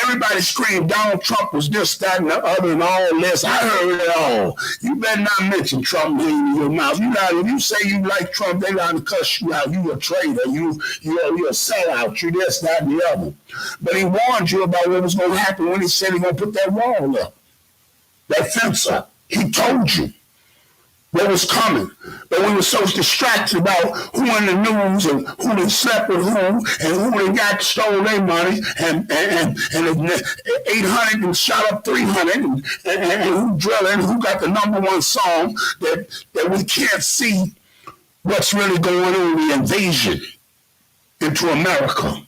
everybody screamed Donald Trump was this, that, and the other, and all this. I heard it all. You better not mention Trump name in your mouth. If you say you like Trump, they got to cuss you out. You a traitor. You're a sellout. You this, that, and the other. But he warned you about what was going to happen when he said he going to put that wall up, that fence up. He told you what was coming. But we were so distracted about who in the news and who done slept with who and who done stole their money and 800 and shot up 300 and who drilling, who got the #1 song that we can't see what's really going on, the invasion into America.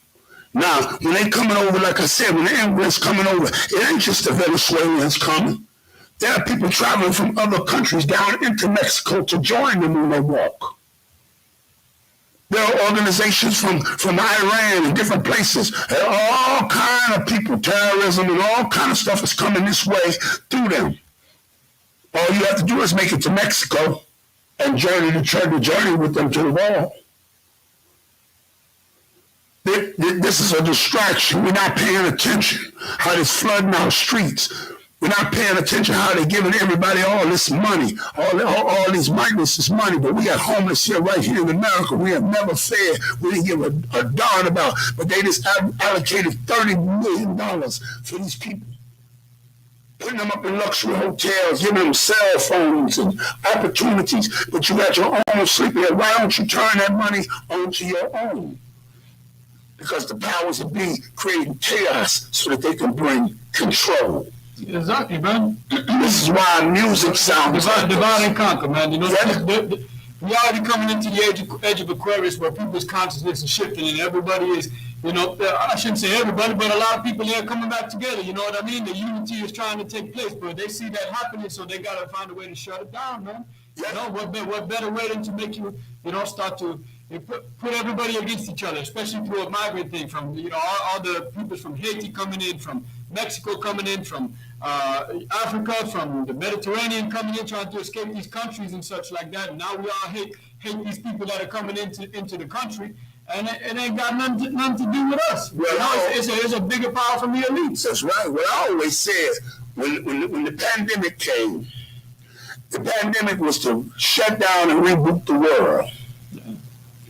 Now, when they coming over, like I said, when the immigrants coming over, it ain't just the Venezuelans coming. There are people traveling from other countries down into Mexico to join them when they walk. There are organizations from Iran and different places. All kind of people, terrorism and all kind of stuff is coming this way through them. All you have to do is make it to Mexico and journey with them to the wall. This is a distraction. We're not paying attention how it's flooding our streets. We're not paying attention how they're giving everybody all this money, all these migrants this money, but we got homeless here right here in America. We have never fed. We didn't give a darn about, but they just allocated $30 million for these people. Putting them up in luxury hotels, giving them cell phones and opportunities, but you got your own sleeping here. Why don't you turn that money onto your own? Because the powers that be creating chaos so that they can bring control. Exactly, man. This is why music sounds divide and conquer, man. You know, we already coming into the age of Aquarius where people's consciousness is shifting and everybody is, you know, I shouldn't say everybody, but a lot of people are coming back together. You know what I mean? The unity is trying to take place, but they see that happening, so they got to find a way to shut it down, man. You know, what better way than to make you, start to put everybody against each other, especially through a migrant thing from, all the people from Haiti coming in, from Mexico coming in, from Africa, from the Mediterranean coming in, trying to escape these countries and such like that. And now we all hate these people that are coming into the country, and it ain't got nothing to do with us. Well, you know, it's a bigger power from the elites. That's right. What I always said, when the pandemic came, the pandemic was to shut down and reboot the world.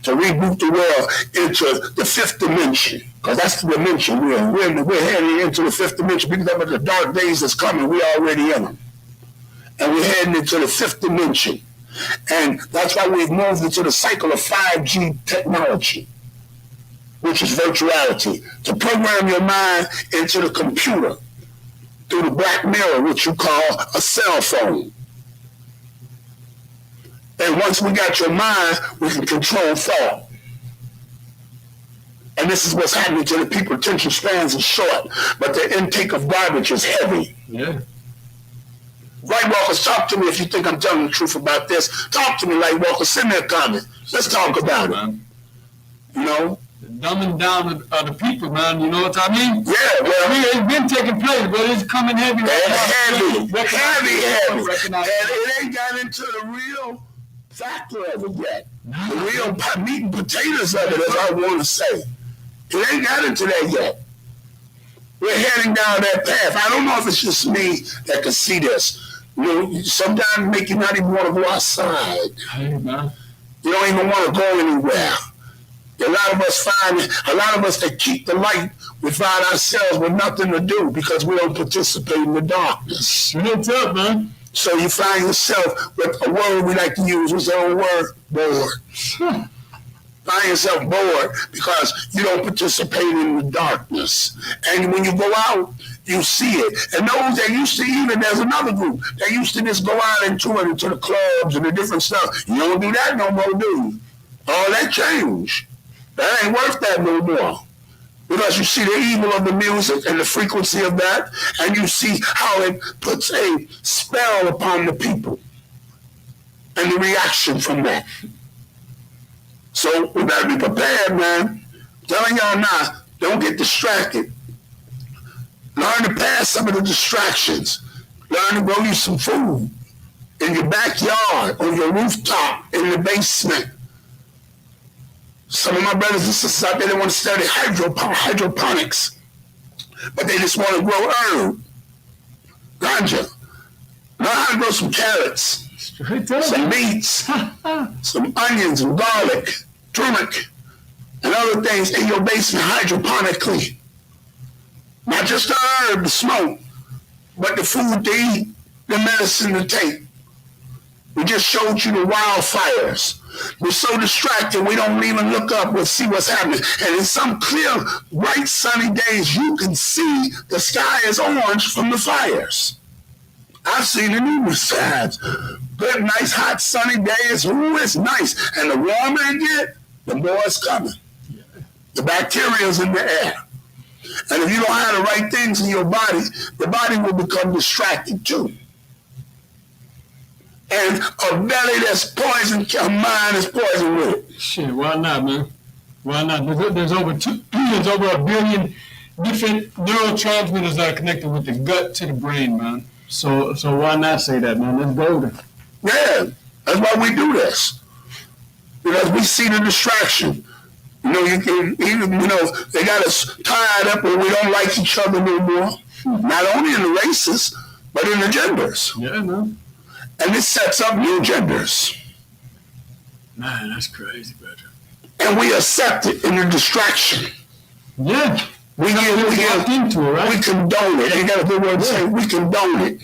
To reboot the world into the fifth dimension. Because that's the dimension we're in. We're heading into the fifth dimension. Because of the dark days that's coming, we're already in them. And we're heading into the fifth dimension. And that's why we've moved into the cycle of 5G technology, which is virtuality. To program your mind into the computer through the black mirror, which you call a cell phone. And once we got your mind, we can control thought. And this is what's happening to the people. Attention spans are short, but their intake of garbage is heavy. Yeah. Lightwalkers, talk to me if you think I'm telling the truth about this. Talk to me, Lightwalkers. Send me a comment. Let's talk about it. You know? The dumbing down of the people, man. You know what I mean? Yeah, well. I mean, it's been taking place, but it's coming heavy right now. Heavy. And it ain't got into the real factor of it yet. No. The real meat and potatoes of it, as I want to say. It ain't got into that yet. We're heading down that path. I don't know if it's just me that can see this. You know, sometimes make you not even want to go outside. Hey, man. You don't even want to go anywhere. A lot of us that keep the light, we find ourselves with nothing to do because we don't participate in the darkness. It's up, man. So you find yourself with a word we like to use. What's the old word? Bored. Find yourself bored because you don't participate in the darkness. And when you go out, you see it. And those that used to, even there's another group that used to just go out into the clubs and the different stuff. You don't do that no more, do you? All that changed. That ain't worth that no more. Because you see the evil of the music and the frequency of that, and you see how it puts a spell upon the people and the reaction from that. So we better be prepared, man. I'm telling y'all now, don't get distracted. Learn to pass some of the distractions. Learn to grow you some food in your backyard, on your rooftop, in the basement. Some of my brothers and sisters out there, they want to study hydroponics, but they just want to grow herb, ganja. Learn how to grow some carrots, some beets, some onions and garlic, turmeric, and other things in your basement hydroponically. Not just the herb to smoke, but the food to eat, the medicine to take. We just showed you the wildfires. We're so distracted we don't even look up and see what's happening. And in some clear, bright, sunny days, you can see the sky is orange from the fires. I've seen it numerous times. Good, nice, hot, sunny days. Ooh, it's nice. And the warmer it gets, the more it's coming. The bacteria's in the air. And if you don't have the right things in your body, the body will become distracted too. And a belly that's poison, a mind is poison with it. Shit, why not, man? Why not? There's over 1 billion different neurotransmitters that are connected with the gut to the brain, man. So why not say that, man? Let's go there. Yeah, that's why we do this. Because we see the distraction. You know, you can even, they got us tied up where we don't like each other no more. Not only in the races, but in the genders. Yeah, man. And this sets up new genders. Man, that's crazy, brother. And we accept it in the distraction. Yeah. We get into it, right? We condone it. Ain't got a good word to say. We condone it.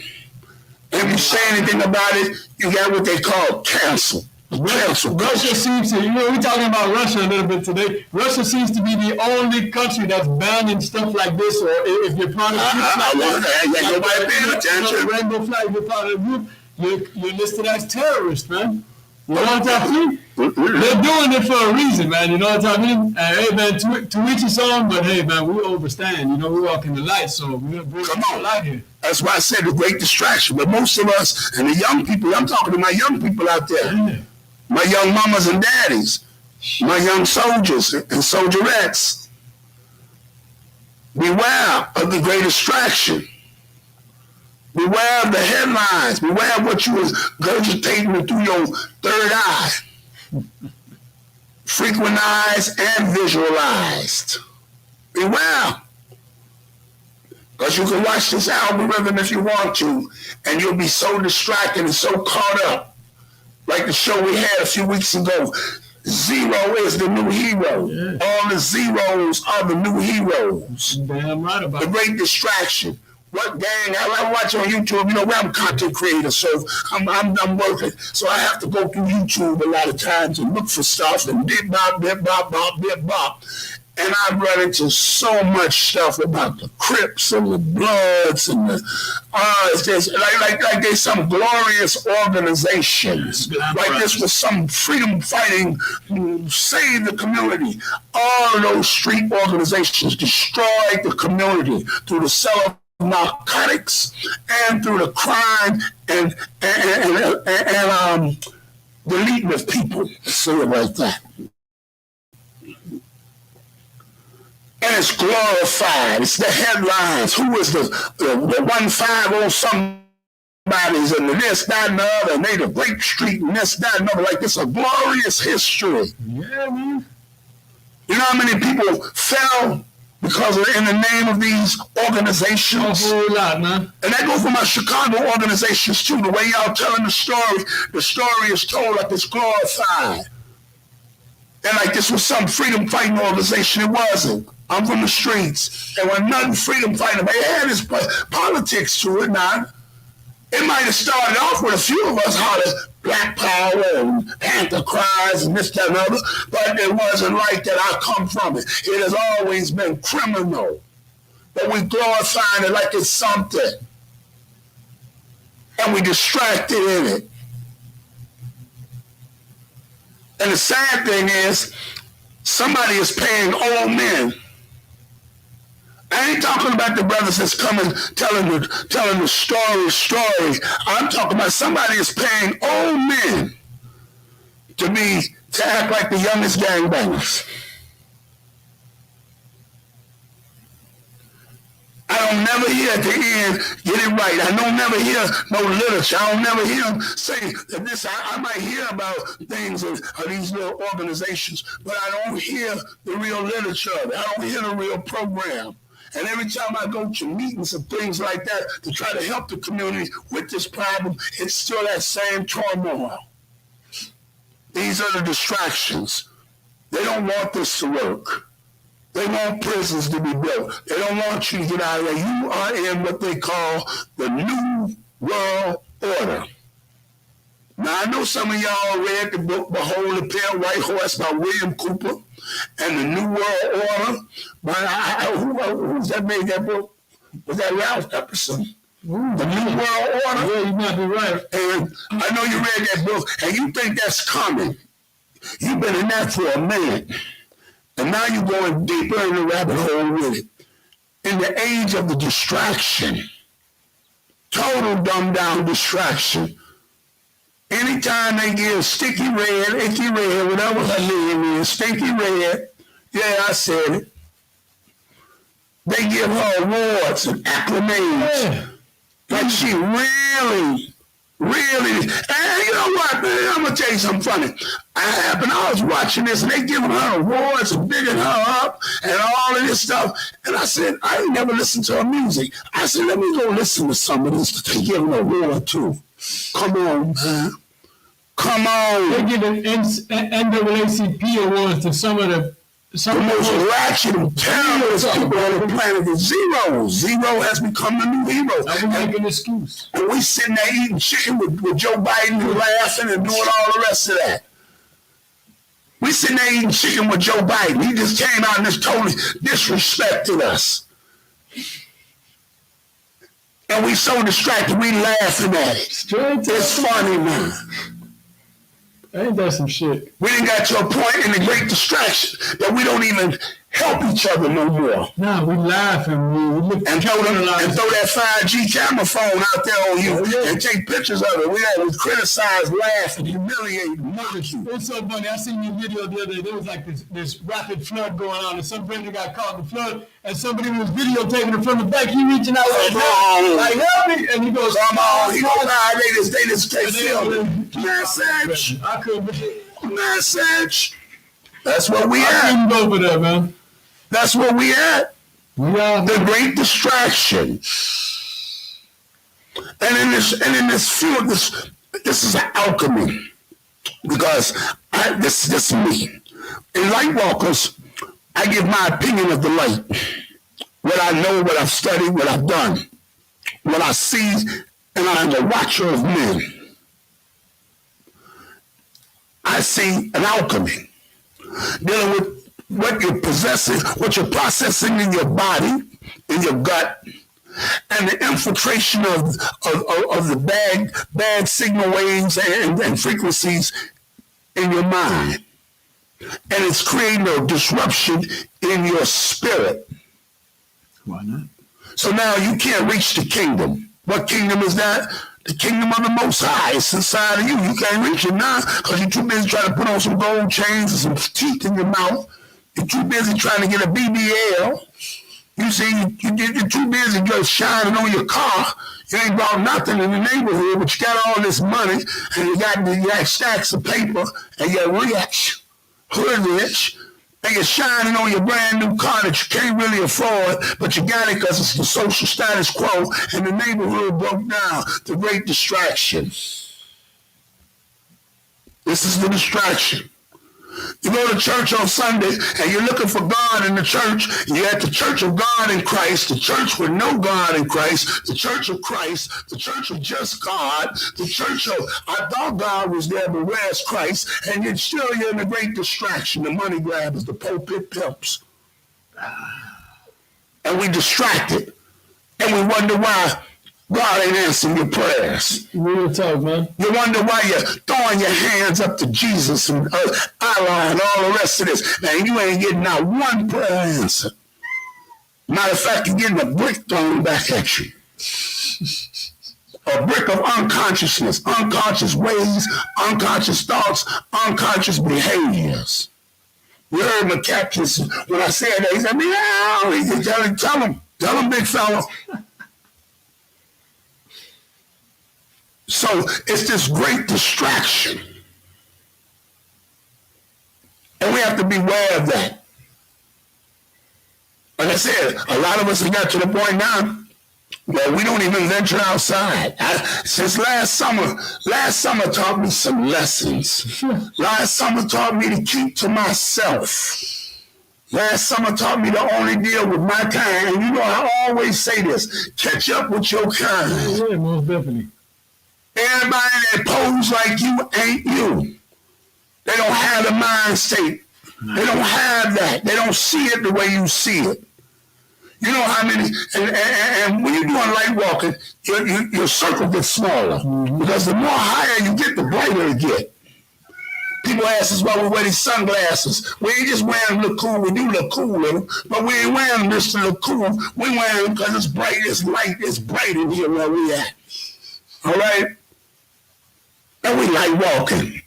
And if you say anything about it, you got what they call cancel. Russia seems to, we're talking about Russia a little bit today. Russia seems to be the only country that's banning stuff like this, or if you're part of the rainbow flag, you're part of the group, you're listed as terrorist, man. You know what I mean? They're doing it for a reason, man. You know what I mean? Hey, man, to each his own, but hey, man, we overstand. We walk in the light, so we're bringing the light here. That's why I said the great distraction. But most of us and the young people, I'm talking to my young people out there, my young mamas and daddies, my young soldiers and soldierettes. Beware of the great distraction. Beware of the headlines. Beware of what you was regurgitating through your third eye. Frequentized and visualized. Beware. Because you can watch this algorithm if you want to, and you'll be so distracted and so caught up. Like the show we had a few weeks ago, Zero is the new hero. Yeah. All the zeros are the new heroes. Damn right about the great distraction. What gang? I watch on YouTube. You know, I'm a content creator, so I'm working. So I have to go through YouTube a lot of times and look for stuff and bip bop, bip bop, bop, bip bop. And I run into so much stuff about the Crips and the Bloods and the it's just like there's some glorious organizations. Like this was some freedom fighting, save the community. All of those street organizations destroyed the community through the sale of narcotics and through the crime and deleting of people. Say it like that. And it's glorified. It's the headlines. Who is the 150 somebody's and the this, that, and the other, and they the Great Street and this, that, and other. Like it's a glorious history. Yeah, man. You know how many people fell because of in the name of these organizations? A whole lot, man. And that goes for my Chicago organizations too. The way y'all telling the story is told like it's glorified. And like this was some freedom fighting organization. It wasn't. I'm from the streets. There was nothing freedom fighting. They had this politics to it now. It might have started off with a few of us hollering Black Power and Panther Cries and this, that, and other, but it wasn't like that. I come from it. It has always been criminal. But we glorifying it like it's something. And we distracted in it. And the sad thing is, somebody is paying old men. I ain't talking about the brothers that's coming telling the story. I'm talking about somebody is paying old men to act like the youngest gangbangers. I don't never hear at the end, get it right. I don't never hear no literature. I don't never hear them say that this. I might hear about things of these little organizations, but I don't hear the real literature of it. I don't hear the real program. And every time I go to meetings and things like that to try to help the community with this problem, it's still that same turmoil. These are the distractions. They don't want this to work. They want prisons to be built. They don't want you to get out of there. You are in what they call the New World Order. Now, I know some of y'all read the book Behold the Pale White Horse by William Cooper and the New World Order. But who's that made that book? Was that Ralph Epperson? The New World Order? Yeah, you might be right. And I know you read that book, and you think that's coming. You've been in that for a minute. And now you're going deeper in the rabbit hole with it. In the age of the distraction, total dumbed down distraction, anytime they give Sticky Red, Icky Red, whatever her name is, Stinky Red, yeah, I said it, they give her awards and acclamations. Yeah. Like she really, and you know what, man, I'm going to tell you something funny. I was watching this, and they giving her awards and bigging her up and all of this stuff. And I said, I ain't never listened to her music. I said, let me go listen to some of this that they giving her award to. Come on, man. Come on. They give an NAACP awards to some of the most ratchet and terrorist people on the planet is Zero. Zero has become the new hero. I will make an excuse. And we sitting there eating chicken with Joe Biden and laughing and doing all the rest of that. We sitting there eating chicken with Joe Biden. He just came out and just totally disrespected us. And we so distracted, we laughing at it. It's funny, man. Ain't that some shit? We done got to a point in the great distraction that we don't even help each other no more. Nah, we laugh and we look And throw that 5G camera phone out there on you and take pictures of it. We criticize, laugh, and humiliate, murder you. It's so funny. I seen your video the other day. There was like this rapid flood going on, and some brother got caught in the flood, and somebody was videotaping it from the back. He reaching out like help me, and he goes, come on. He goes, nah, they just can't feel it. Message. I couldn't. Message. That's what we I at. couldn't go for that, man. That's what we at. We are the great distraction. And in this field, this is an alchemy, because this is me. In Lightwalkers, I give my opinion of the light, what I know, what I've studied, what I've done, what I see, and I'm a watcher of men. I see an alchemy dealing with what you're possessing, what you're processing in your body, in your gut, and the infiltration of the bad signal waves and frequencies in your mind. And it's creating a disruption in your spirit. Why not? So now you can't reach the kingdom. What kingdom is that? The kingdom of the Most High. It's inside of you. You can't reach it now because you're too busy trying to put on some gold chains and some teeth in your mouth. You're too busy trying to get a BBL. You see, you're too busy just shining on your car. You ain't bought nothing in the neighborhood, but you got all this money, and you got stacks of paper, and you're rich, hood rich, and you're shining on your brand new car that you can't really afford, but you got it because it's the social status quo, and the neighborhood broke down. The great distraction. This is the distraction. You go to church on Sunday and you're looking for God in the church. You're at the church of God in Christ, the church with no God in Christ, the church of Christ, the church of just God, the church of, I thought God was there, but where's Christ? And yet still you're in a great distraction, the money grabbers, the pulpit pimps. And we distracted. And we wonder why God ain't answering your prayers. Real talk, man. You wonder why you're throwing your hands up to Jesus and Allah and all the rest of this. Man, you ain't getting not one prayer answer. Matter of fact, you're getting a brick thrown back at you. A brick of unconsciousness, unconscious ways, unconscious thoughts, unconscious behaviors. You heard McCaffrey when I said that, he said, meow. Tell him, big fella. So it's this great distraction. And we have to be aware of that. Like I said, a lot of us have got to the point now where we don't even venture outside. Since last summer taught me some lessons. Last summer taught me to keep to myself. Last summer taught me to only deal with my kind. And you know, I always say this, catch up with your kind. Yeah, most definitely. Everybody that pose like you ain't you. They don't have the mind state. They don't have that. They don't see it the way you see it. You know how many, and when you're doing light walking, your circle gets smaller. Mm-hmm. Because the more higher you get, the brighter it gets. People ask us why we wear these sunglasses. We ain't just wearing them to look cool. We do look cool with them, but we ain't wearing them just to look cool. We wearing them because it's bright, it's light, it's bright in here where we at. All right? And we like walking.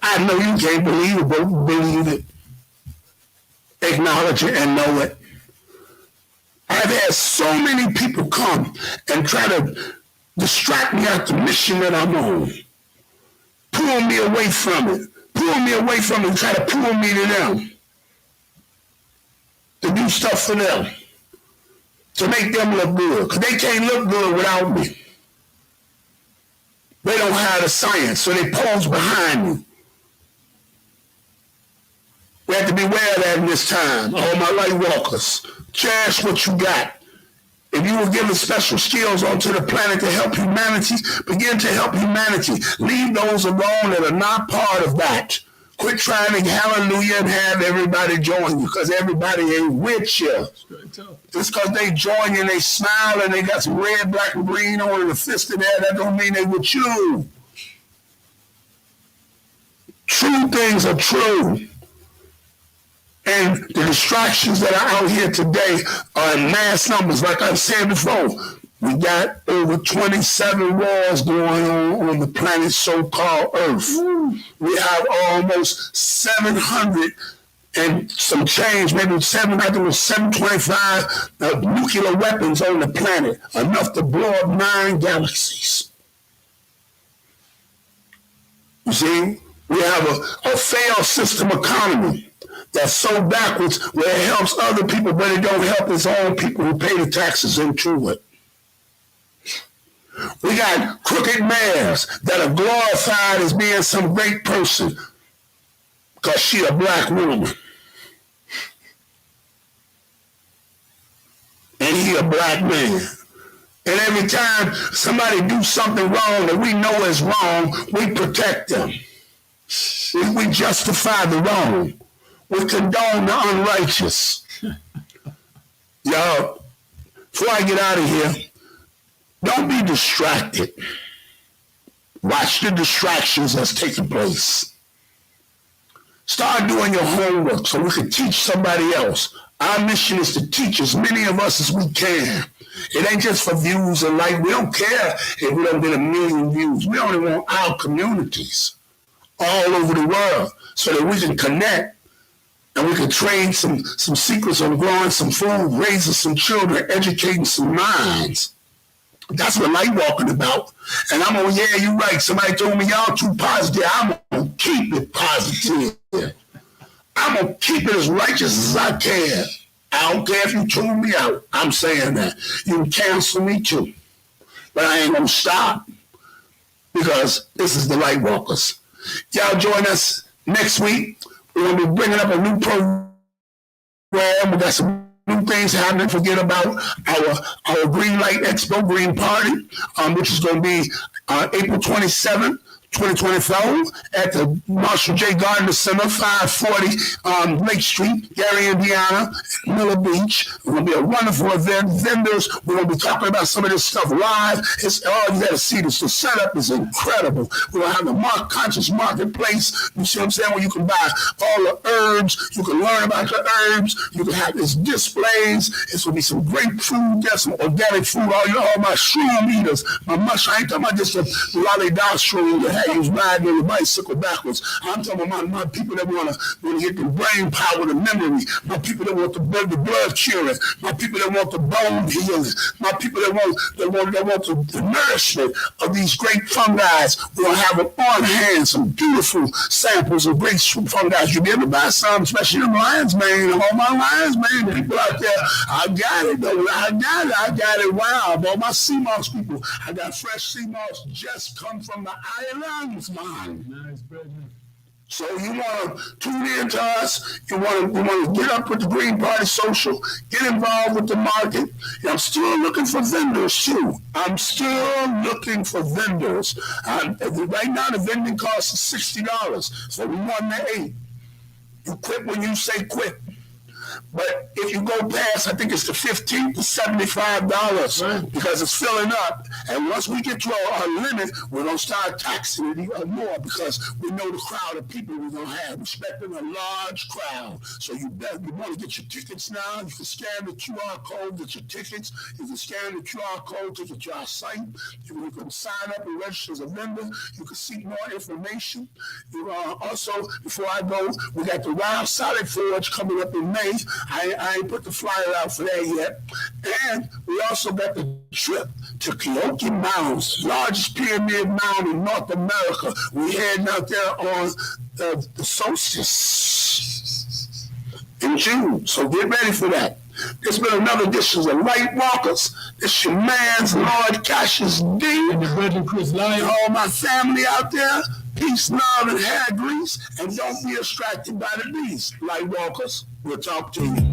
I know you can't believe it, but believe it. Acknowledge it and know it. I've had so many people come and try to distract me out the mission that I'm on. Pull me away from it. Pull me away from it and try to pull me to them. To do stuff for them. To make them look good. Because they can't look good without me. They don't have the science, so they pose behind me. We have to be aware of that in this time. All my light walkers, cherish what you got. If you were given special skills onto the planet to help humanity, begin to help humanity. Leave those alone that are not part of that. Quit trying to hallelujah and have everybody join you, because everybody ain't with you. Just because they join you and they smile and they got some red, black, and green on the fist of that don't mean they with you. True things are true. And the distractions that are out here today are in mass numbers. Like I said before, we got over 27 wars going on the planet so-called Earth. We have almost 700 and some change, maybe I think it was 725 nuclear weapons on the planet, enough to blow up 9 galaxies. You see, we have a failed system economy that's so backwards where it helps other people, but it don't help its own people who pay the taxes into it. We got crooked mayors that are glorified as being some great person because she a black woman. And he a black man. And every time somebody do something wrong that we know is wrong, we protect them. We justify the wrong. We condone the unrighteous. Y'all, before I get out of here, don't be distracted. Watch the distractions that's taking place. Start doing your homework so we can teach somebody else. Our mission is to teach as many of us as we can. It ain't just for views and like. We don't care if we don't get 1 million views. We only want our communities all over the world so that we can connect and we can trade some secrets on growing some food, raising some children, educating some minds. That's what Lightwalking about. And I'm on, yeah, you're right. Somebody told me y'all too positive. I'm going to keep it positive. I'm going to keep it as righteous as I can. I don't care if you tune me out. I'm saying that. You can cancel me too. But I ain't going to stop because this is the Lightwalkers. Y'all join us next week. We're going to be bringing up a new program. We got some new things happening. Forget about our Green Light Expo Green Party, which is going to be April 27th. 2024 at the Marshall J. Gardner Center, 540 Lake Street, Gary, Indiana, Miller Beach. It's going to be a wonderful event. Vendors, we're going to be talking about some of this stuff live. It's all you got to see. The setup is incredible. We're going to have the conscious marketplace. You see what I'm saying? Where you can buy all the herbs. You can learn about the herbs. You can have these displays. It's going to be some great food. There's some organic food. All my shroom eaters. I ain't talking about just a lolly dog shroom that he's riding on the bicycle backwards. I'm talking about my people that want to get the brain power, the memory. My people that want the blood curing. My people that want the bone healing. My people that want the nourishment of these great fungi. We're gonna have on hand some beautiful samples of great fungi. You'll be able to buy some, especially in lion's mane. All my lion's mane people out there. I got it though. I got it. Wow, all my sea moss people. I got fresh sea moss just come from the island. Nice, so you want to tune in to us. You want to get up with the Green Party Social. Get involved with the market. And I'm still looking for vendors too. I'm still looking for vendors. Right now the vending cost is $60. So we want the 8. You quit when you say quit. But if you go past, I think it's the $15 to $75 right. Because it's filling up. And once we get to our limit, we're going to start taxing it even more because we know the crowd of people we're going to have. We're expecting a large crowd. So you want to get your tickets now. You can scan the QR code, get your tickets. You can scan the QR code to get to our site. You can sign up and register as a member. You can seek more information. Also, before I go, we got the Wild Solid Forge coming up in May. I ain't put the flyer out for that yet. And we also got the trip to Keoki Mounds, largest pyramid mound in North America. We're heading out there on the solstice in June. So get ready for that. There's been another edition of Lightwalkers. It's your man's Lord Cassius D. And your brother Chris Lyon. All my family out there. Peace, love, and hair grease. And don't be distracted by the beast. Lightwalkers, we'll talk to you.